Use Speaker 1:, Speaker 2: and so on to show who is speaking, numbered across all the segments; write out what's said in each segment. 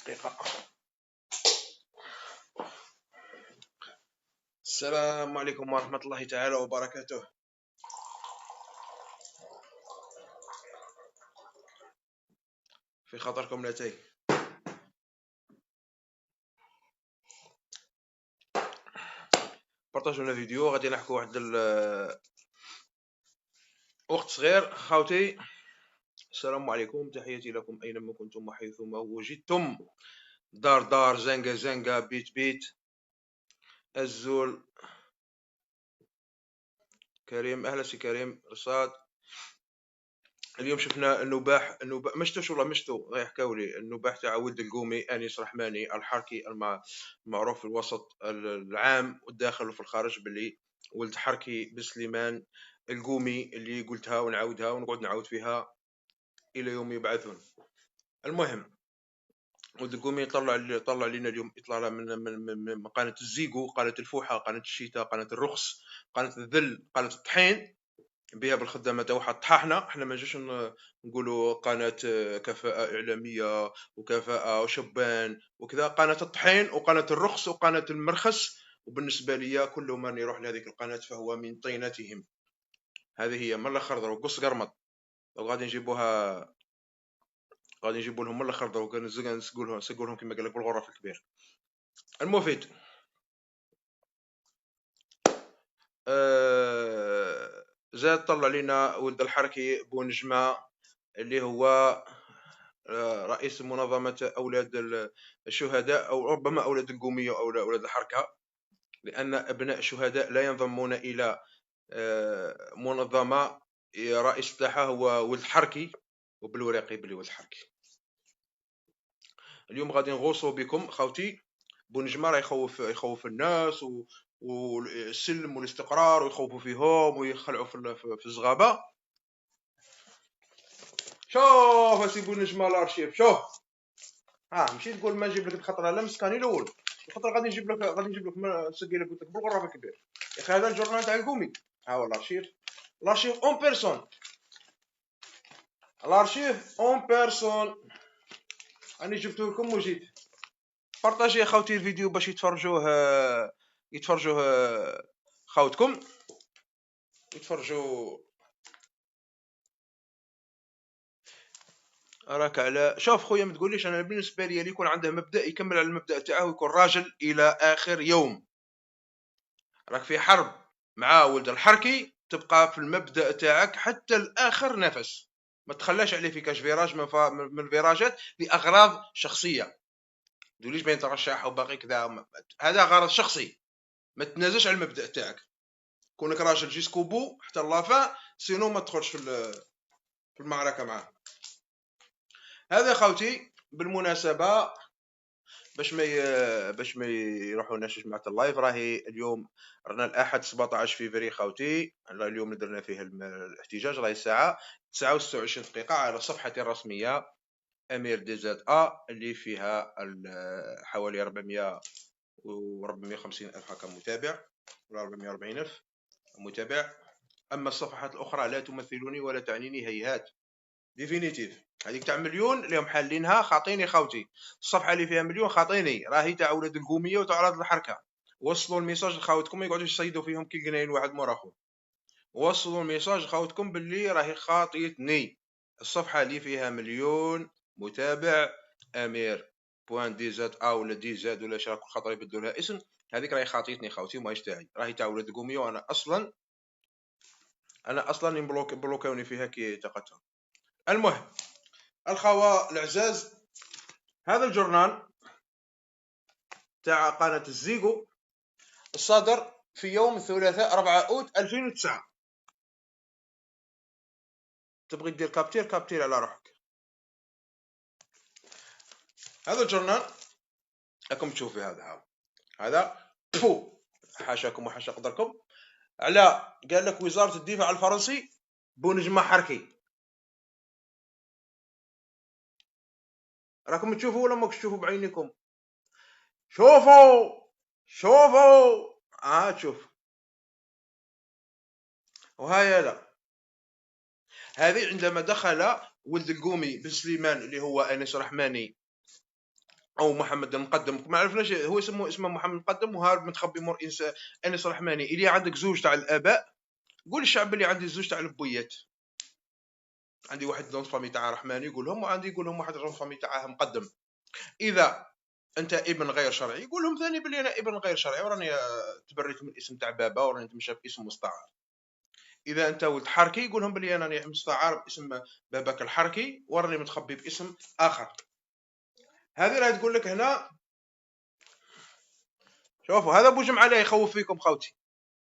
Speaker 1: دقيقة. السلام عليكم ورحمة الله تعالى وبركاته. في خطركم لاتي بارطاجونا فيديو غادي نحكو واحد وقت صغير. خاوتي السلام عليكم، تحياتي لكم اينما كنتم وحيثما وجدتم. دار زنقة بيت الزول كريم، اهلا سي كريم رصاد. اليوم شفنا النباح ما شفتوش والله، ما شفتو غير حكاولي النباح تاع ولد القومي انيس رحماني الحركي المعروف في الوسط العام والداخل وفي الخارج باللي ولد حركي بسليمان القومي، اللي قلتها ونعاودها ونقعد نعاود فيها الى يوم يبعثون. المهم ولد القومي طلع لنا اليوم اطلاله من قناه الزيقو، قناه الفوحه، قناه الشتاء، قناه الرخص، قناه الذل، قناه الطحين بها بالخدامه تاعها طحاحنا. احنا ما نجوش نقولوا قناه كفاءه اعلاميه وكفاءه وشبان وكذا، قناه الطحين وقناه الرخص وقناه المرخص. وبالنسبه لي كل من يروح لهذيك القناه فهو من طينتهم. هذه هي من الاخر ضرب قص قرمط. غادي نجيبوها، غادي نجيبوا لهم من الاخر ضرب نسقولهم كما قال لك بالغرف الكبير. المفيد زاد طلع لنا ولد الحركي بونجمه اللي هو رئيس منظمة أولاد الشهداء، أو ربما أولاد القومية أو أولاد الحركة، لأن أبناء الشهداء لا ينضمون إلى منظمة رئيس تاعها هو ولد حركي وبالورقي بلي ولد حركي. اليوم غادي نغوصوا بكم خوتي. بونجمة راه يخوف الناس والسلم والاستقرار، ويخوفوا فيهم ويخلعوا في الزغابة. شوف اسي بونجمة الارشيف، شوف مشيت تقول ما نجيب لك الخطره لا مسكاني الاول، الخطره غادي نجيب لك نسقي لك قلت لك بالغرفه الكبير. يا اخي هذا الجورنال تاع القومي، ها هو الارشيف اون بيرسون، الارشيف اون بيرسون. راني جبته لكم وجيت بارطاجي يا خوتي الفيديو باش يتفرجوه خوتكم، يتفرجوا. راك على شوف خويا ما تقوليش، انا بالنسبه لي اللي يكون عنده مبدا يكمل على المبدا تاعه ويكون راجل الى اخر يوم. راك في حرب مع ولد الحركي تبقى في المبدا تاعك حتى لاخر نفس، ما تخلاش عليه في كاش فيراج من الفيراجات لاغراض شخصيه. تقوليش بين ترشح وباقي كذا، هذا غرض شخصي، ما تنازلش على المبدا تاعك. كونك راجل جيسكو بو حتى لافا، سينو ما تدخلش في المعركه معاه. هذا خوتي بالمناسبه باش ما يروحوناش جماعه اللايف. راهي اليوم رانا الاحد 17 فيفري خوتي، اليوم درنا فيه الاحتجاج. راهي الساعه 9:26 على صفحتي الرسميه امير دي زاد اللي فيها حوالي 400 و 450 الف هكا متابع، ولا 440 الف متابع. اما الصفحات الاخرى لا تمثلني ولا تعنيني هيهات. ديفينيتيف هذيك تاع مليون اللي هم حالينها خاطيني خوتي، الصفحه اللي فيها مليون خاطيني، راهي تاع ولاد القوميه وتاع ولاد الحركه. وصلوا الميساج لخاوتكم، ما يقعدوش يصيدوا فيهم كي قناين واحد مورا اخو. وصلوا الميساج لخاوتكم باللي راهي خاطيتني. الصفحه اللي فيها مليون متابع امير بوان دي زاد ولا دي زاد ولا شراك خاطر يبدلوا لها اسم، هذيك راهي خاطيتني خوتي وماهيش تاعي، راهي تاع ولاد القوميه. وانا اصلا بلوكاوني فيها كي تقتهم. المهم الخوة العزاز، هذا الجورنال تاع قناة الزيقو الصادر في يوم الثلاثاء 4 أوت 2009. تبغي دير كابتير على روحك. هذا الجورنال راكم تشوفوا هذا بو حاشاكم وحاشا قدركم، على قال لك وزارة الدفاع الفرنسي بونجمة حركي. راكم تشوفوا ولا ماكش تشوفوا بعينكم؟ شوفوا تشوف. وهاي لا، هذه عندما دخل ولد القومي بن سليمان اللي هو انس رحماني او محمد المقدم، ما عرفناش هو اسمه محمد المقدم وهارب متخبي مور انس الرحماني. الى عندك زوج تاع الاباء قول للشعب اللي عندي زوج تاع البويات، عندي واحد دون فامي تاع رحماني يقولهم، وعندي يقولهم واحد دون فامي تاعه مقدم. اذا انت ابن غير شرعي قول لهم ثاني بلي انا ابن غير شرعي وراني تبريت من الاسم تاع بابا وراني نتمشى باسم مستعار. اذا انت ولد حركي يقول لهم بلي انا مستعار باسم باباك الحركي وراني متخبي باسم اخر. هذه راهي تقول لك هنا. شوفوا هذا ابو جمعه اللي يخوف فيكم خوتي،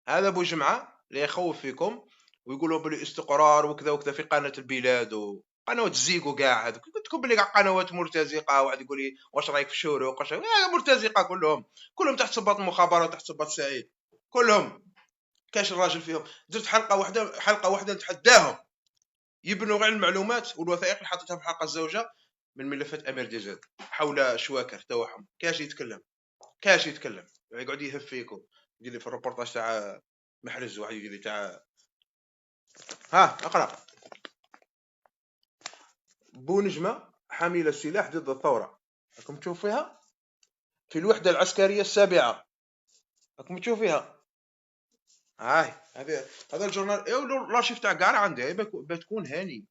Speaker 1: هذا ابو جمعه اللي يخوف فيكم ويقولوا بلي استقرار وكذا وكذا في قناه البلاد وقنوات الزيق وكاع هذوك. قلت لكم بلي قنوات مرتزقه، واحد يقول لي واش رايك في الشروق مرتزقه كلهم تحت صباط المخابرات تحت صباط سعيد كلهم. كاش الراجل فيهم درت حلقه واحده نتحداهم يبنوا غير المعلومات والوثائق اللي حطيتها في الحلقه الزوجه من ملفات امير ديزاد حول شواكر تاعهم. كاش يتكلم يقعد يهف فيكم يدير لي في الروبورتاج تاع محرز واحد يدير لي تاع اقرا. بونجمه حامل السلاح ضد الثوره، راكم تشوف فيها في الوحده العسكريه السابعه، راكم تشوف فيها. هذا الجورنال الارشيف تاع كاع عندي بتكون هاني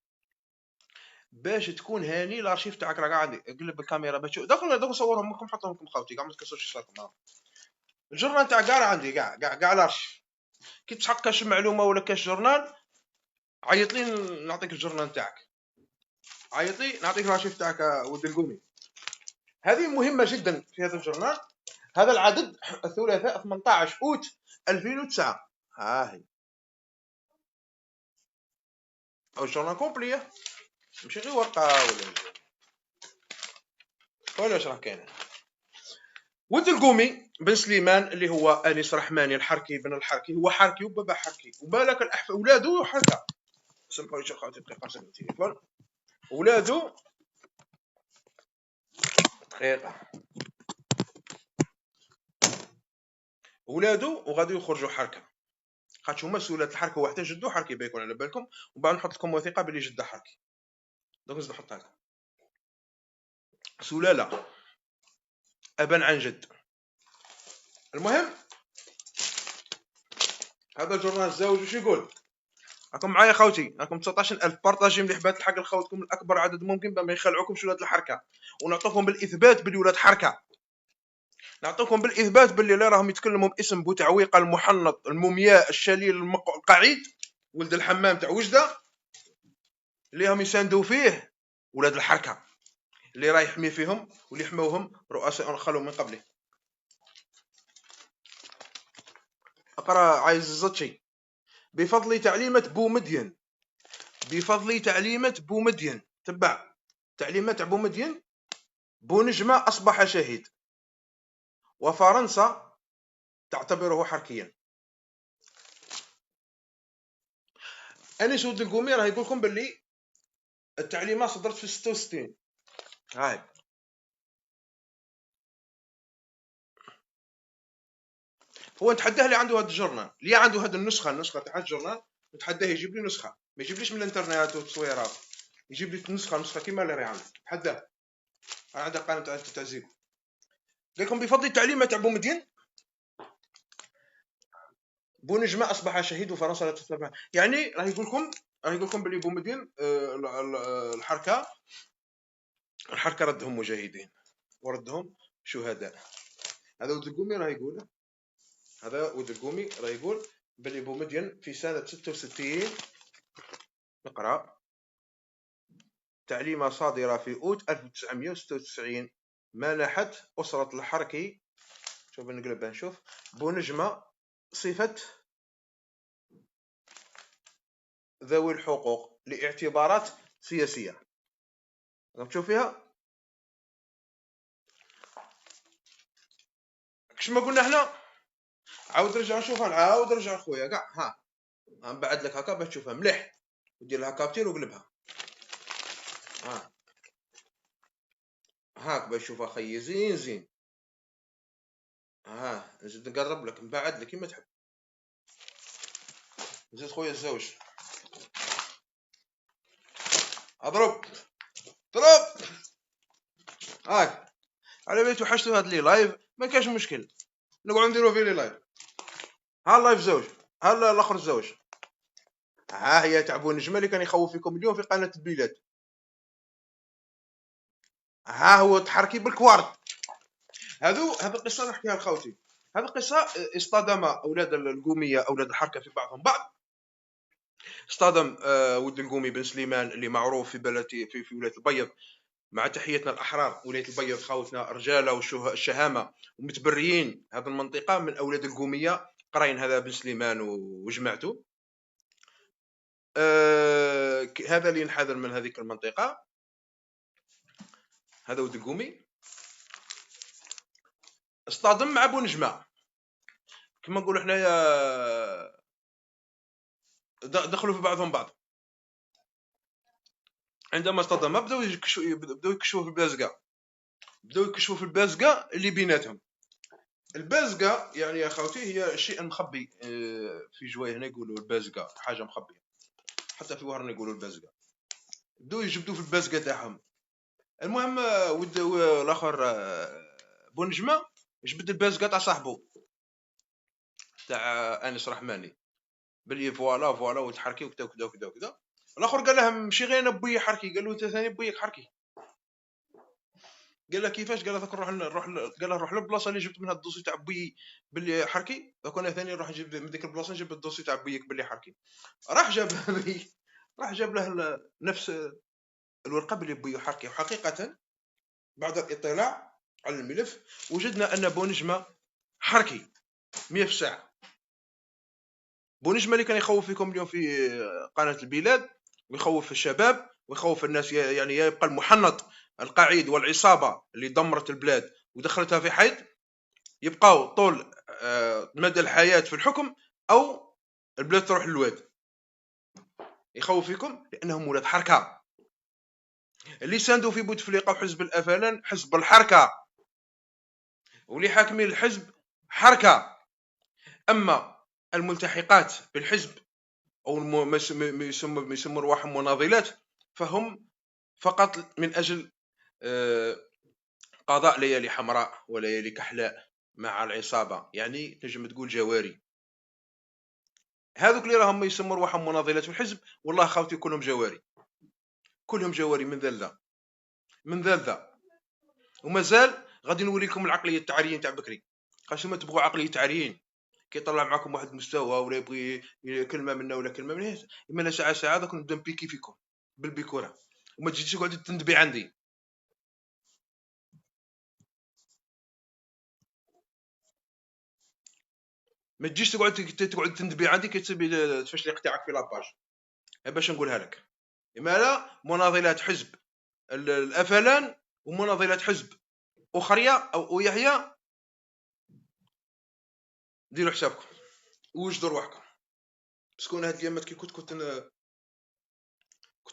Speaker 1: باش تكون هاني. الارشيف تاعك راه عندي قلب الكاميرا باش تشوف. دوك نصورهم لكم نحطهم لكم خوتي كاع ما تكسروش صاركم. الجورنال تاع كاع عندي كاع الارشيف. كي تحق كاش معلومه ولا كاش جورنال عيط لي نعطيك الجورنال تاعك، عيط لي نعطيك الارشيف تاعك ولد القومي. هذه مهمه جدا في هذا الجورنال. هذا العدد الثلاثاء 18 اوت 2009. هي او جورنال كومبلي ماشي غير ورقه ولا اش راه كاين. ولد القومي بن سليمان اللي هو انيس رحماني الحركي بن الحركي، هو حركي وبابا حركي وبالك اولاده حركه. سمحوا لي خاطر دقيقه نسمع التليفون. اولاده دقيقه اولاده وغادي يخرجوا حركه خاطر هما سولات الحركه واحده جدو حركي بيكون على بالكم. وبعد نحط لكم وثيقه بلي جده حركي دونك نزيد نحطها لكم. سلاله ابا عن جد. المهم هذا الجورنال الزوج وش يقول؟ راكم معايا خوتي، راكم 19000 بارطاجي مليح بات الحق لخوتكم الاكبر عدد ممكن باش ما يخلعوكمش ولاد الحركه، ونعطوكم بالاثبات بلي ولاد حركه، نعطوكم بالاثبات بلي اللي راهم يتكلموا باسم بوتعويقه المحنط المومياء الشليل القعيد ولد الحمام تاع وجده اللي هم يساندوا فيه ولاد الحركه اللي راه يحمي فيهم واللي يحموهم رؤساء خلوا من قبله. اقرا عايز الزتشي. بفضل تعليمة بومدين، بفضل تعليمة بومدين، تبع تعليمات بومدين بونجمة أصبح شهيد وفرنسا تعتبره حركيا. أنيس ولد القومي راه يقول لكم باللي التعليمات صدرت في 66. هاي هو نتحداه اللي عنده هذا الجورنال، اللي عنده هذه النسخة تاع الجورنال نتحداه يجيب لي نسخة، ما يجيبليش من الانترنت وتصويرات، يجيب لي نسخة كيما اللي راهي عندي. نتحداه عنده قناة تاع التعزيز. قال لكم بفضل تعليمة تاع بومدين بونجمة أصبح شهيد وفرنسا لا تستطيع. يعني راه يقول لكم بلي بومدين الحركة ردهم مجاهدين وردهم شهداء. هذا ولد القومي راه يقول، هذا ولد القومي راه يقول بلي بومدين في سنة 66 نقرأ تعليمة صادرة في أوت 1996 منحت أسرة الحركي، شوف نقلبها نشوف، بونجمة صفة ذوي الحقوق لاعتبارات سياسية. تشوف فيها كش ما قلنا احنا. عاود رجع نشوفها، عاود رجع خويا كاع ها نبعد لك هكا باش تشوفها مليح ودير لها كابتير وقلبها هاك باش تشوفها خيي زين. نزيد نقرب لك نبعد لك كيما تحب. زيد خويا الزوج اضرب هاك على بالي توحشتوا هاد لي لايف، ما كاش مشكل نقعد نديرو في لي لايف. ها اللايف زوج، ها الاخر زوج، ها هي تاع بونجمه اللي كان يخوف فيكم اليوم في قناه البلاد، ها هو تحركي بالكوارد. هذه قصه نحكيها لخوتي. هذه قصه اصطدم اولاد القوميه اولاد الحركه في بعضهم بعض. اصطدم ولد القومي بن سليمان اللي معروف في بلدي في ولايه البيض، مع تحيتنا الاحرار ولايه البيض، خوتنا رجاله والشهامه ومتبريين هذه المنطقه من اولاد القوميه، قراين هذا بن سليمان وجماعته. هذا اللي ينحدر من هذيك المنطقه، هذا ولد القومي اصطدم مع بونجمه كما نقولوا حنايا، دخلوا في بعضهم بعض. عندما اصطدم بداو يكشفوا في البازقه، بداو يكشفوا في البازقه اللي بيناتهم. البازقه يعني يا خوتي هي شيء مخبي، في جوايه هنا يقولوا البازقه حاجه مخبيه، حتى في وهرنا يقولوا البازقه. بداو يجبدوا في البازقه تاعهم. المهم ود الاخر بونجمه جبد البازقه تاع صاحبه تاع انس رحماني، بلي فوالا وتحركي وكذا وكذا وكذا وكذا. الاخر قال له مشي غير بويا حركي، قال له انت ثاني بويك حركي. قال له كيفاش؟ قال له نروح قال له روح للبلاصه اللي جبت منها الدوسي تاع بوي باللي حركي، دوك انا ثاني نروح نجيب من ديك البلاصه نجيب الدوسي تاع بويك باللي حركي. راح جاب راح جاب له نفس الورقه باللي بوي حركي. وحقيقه بعد الاطلاع على الملف وجدنا ان بونجمه حركي 100 في الساعه. بونجمه اللي كان يخوف فيكم اليوم في قناه البلاد ويخوف الشباب ويخوف الناس، يعني يبقى المحنط القاعد والعصابه اللي دمرت البلاد ودخلتها في حيط يبقاو طول مدى الحياه في الحكم، او البلاد تروح للواد. يخوف فيكم لانهم ولاد حركه اللي ساندوا في بوتفليقه وحزب الافلان حزب الحركه، واللي حاكمين الحزب حركه. اما الملتحقات بالحزب او ما يسموا رواحهم مناضلات فهم فقط من اجل قضاء ليالي حمراء وليالي كحلاء مع العصابه، يعني تنجم تقول جواري. هذوك اللي راهم يسموا رواحهم مناضلات في الحزب والله خاوتي كلهم جواري، كلهم جواري من ذا من ذا. ومازال غادي نوري لكم العقليه التعريين تاع بكري. خاصكم ما تبغوا عقليه تعريين كيطلع معكم واحد المستوى ولا يبغي كلمه منا ولا كلمه من هنا، اما ساعه دوك نبدا نبيكي فيكم بالبيكوره وما تجيش تقعد تندبي عندي. ما تجيش تقعد تندبي عندي كتسبي تفشلي قطاعك في لاباج باش نقولها لك. اما لا مناضلات حزب الافلان ومناضلات حزب اخريه او يحيى ديروا حسابكم وجدوا رواحكم. شكون هاد الايامات كي كنت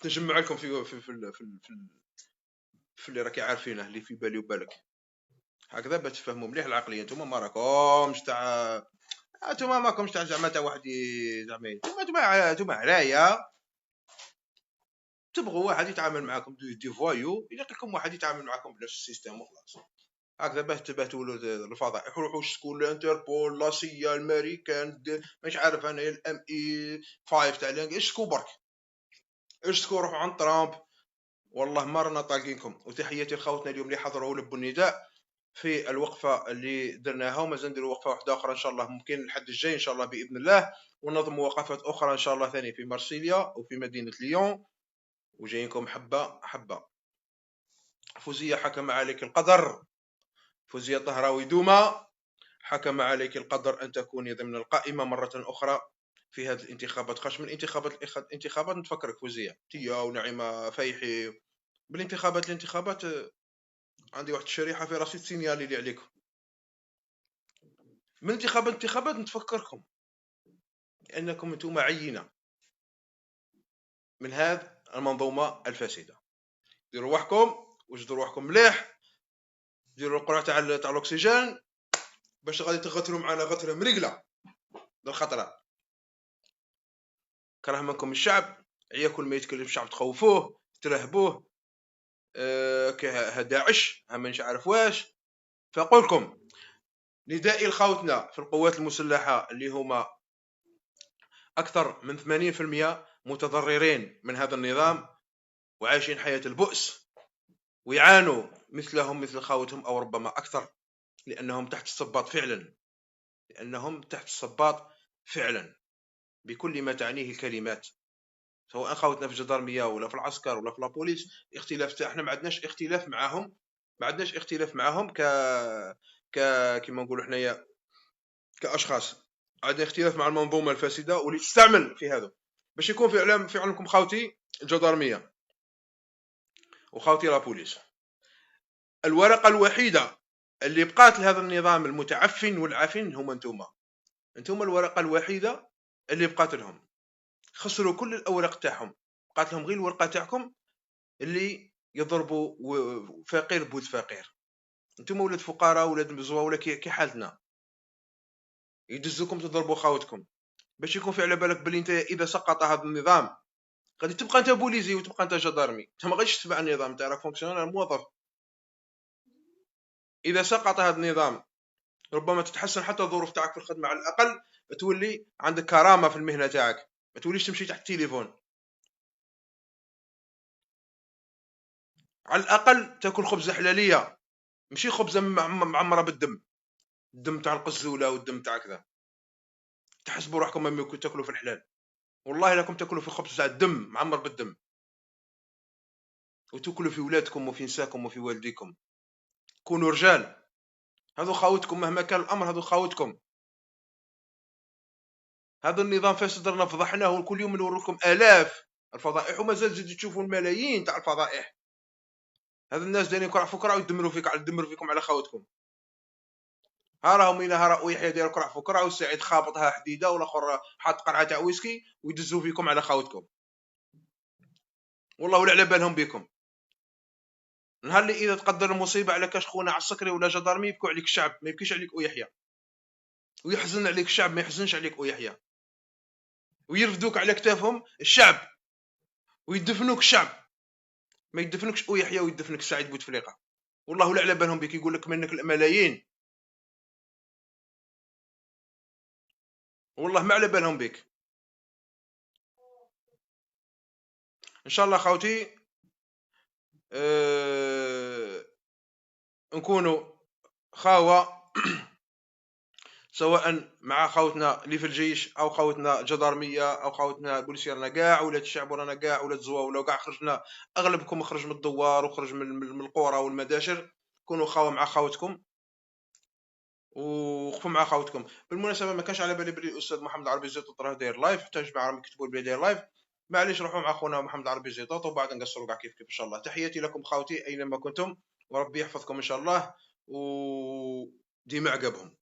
Speaker 1: نجمع لكم في اللي راكي عارفينه اللي في بالي وبالك هكذا باش تفهموا مليح العقليه. نتوما ما راكمش تاع نتوما ماكمش تاع زعما تاع واحد زعما نتوما عرايا تبغوا واحد يتعامل معاكم دي فوايو، يلقيكم واحد يتعامل معاكم بنفس السيستم وخلاص. هكذا باش تباتوا الفضائح روحوا شكون الانتربول لا سي الامريكان مش عارف انا الام اي 5 تاع اشكو برك اشكو روحوا عند ترامب. والله ما رانا طالقينكم. وتحياتي لخوتنا اليوم اللي حضروا ولبوا النداء في الوقفه اللي درناها، ومازال نديروا وقفه واحده اخرى ان شاء الله ممكن الحد الجاي ان شاء الله باذن الله، وننظموا وقفات اخرى ان شاء الله ثاني في مارسيليا وفي مدينه ليون، وجايينكم حبه حبه. فوزيه حكم عليك القدر، فوزيه طهراوي دوما حكم عليك القدر ان تكوني ضمن القائمه مره اخرى في هذه الانتخابات. خاش من الانتخابات نتفكرك فوزيه تيا ونعيمه فايحي الانتخابات عندي واحد الشريحه في راسي تسينيالي لي عليكم. من انتخابات نتفكركم لانكم انتم عينه من هذه المنظومه الفاسده. ديروا روحكم وجدوا روحكم مليح، ديروا القرعه تاع الاكسجين باش غادي تغتروا معنا غتره مريقله للخطره. كره منكم الشعب، عيا كل ما يتكلم الشعب تخوفوه ترهبوه. داعش ما مش عارف واش فأقول لكم ندائي لخوتنا في القوات المسلحة اللي هما أكثر من 80% متضررين من هذا النظام وعايشين حياة البؤس ويعانوا مثلهم مثل خوتهم أو ربما أكثر، لأنهم تحت الصباط فعلا، لأنهم تحت الصباط فعلا بكل ما تعنيه الكلمات، سواء خوتنا في الجدرمية ولا في العسكر ولا في لابوليس. اختلاف احنا ما عندناش اختلاف معاهم، ما عندناش اختلاف معاهم كما نقولوا حنايا كاشخاص، عندنا اختلاف مع المنظومه الفاسده واللي تستعمل في هذا. باش يكون في علمكم خاوتي الجدرميه وخاوتي لابوليس، الورقه الوحيده اللي بقات لهذا النظام المتعفن والعافن هم انتم الورقه الوحيده اللي بقات لهم. خسروا كل الاوراق تاعهم، بقات لهم غير الورقه تاعكم اللي يضربوا فقير بوذ فقير. انتم ولاد فقراء ولاد مزوه ولا كي حالتنا، يدزوكم تضربوا خاوتكم باش يكون في على بالك بلي انت اذا سقط هذا النظام غادي تبقى انت بوليزي وتبقى انت جدارمي، انت ما غاديش تتبع النظام، انت راك فونكسيونير موظف. اذا سقط هذا النظام ربما تتحسن حتى الظروف تاعك في الخدمه، على الاقل تولي عندك كرامه في المهنه تاعك، ما توليش تمشي تحت التليفون، على الاقل تاكل خبزه حلاليه ماشي خبزه معمره بالدم، الدم تاع القزوله والدم تاع كذا. تحسبوا روحكم ما يمكن تاكلوا في الحلال، والله لكم تاكلوا في خبز تاع الدم معمر بالدم، وتاكلوا في ولادكم وفي نساكم وفي والديكم. كونوا رجال، هذو خاوتكم مهما كان الامر، هذو خاوتكم. هذا النظام فاسد رانا فضحناه وكل يوم نوريكم الاف الفضائح وما زال تشوفوا الملايين تاع الفضائح. هذا الناس دايرين كرع فكرة ويدمروا فيكم على خاوتكم. ها راهم الى ها يحيى داير كرع فكرة والسعيد خابطها حديده والاخر حاط قرعه تاع ويسكي ويدزوا فيكم على خاوتكم. والله ولا على بالهم بكم. نهار اللي اذا تقدر المصيبه على كاش خونا عسكري ولا جدارمي يبكوا عليك الشعب، ما يبكيش عليك ويحيى، ويحزن عليك الشعب ما يحزنش عليك ويحيى، ويرفدوك على كتافهم الشعب ويدفنوك الشعب، ما يدفنكش ويحيى ويدفنك سعيد بوتفليقه. والله ولا على بالهم بك، يقول لك منك الملايين، والله ما على بالهم بك. ان شاء الله خوتي نكونوا خاوه سواء مع خوتنا اللي في الجيش او خوتنا جدارميه او خوتنا بوليسيرنا كاع ولاد الشعب ورانا كاع ولاد الزوا ولا كاع خرجنا، اغلبكم خرج من الدوار وخرج من القرى والمداشر. كونوا خاوه مع خوتكم وقفوا مع خاوتكم. بالمناسبه ما كانش على بالي بلي الاستاذ محمد عربي زيطوط راه داير لايف، حتى جماعه راهم يكتبوا لي داير لايف. معليش روحوا مع خونا محمد عربي زيطوط وبعد نقصروا كاع كيف ان شاء الله. تحياتي لكم خاوتي اينما كنتم وربي يحفظكم ان شاء الله وديما عقبهم.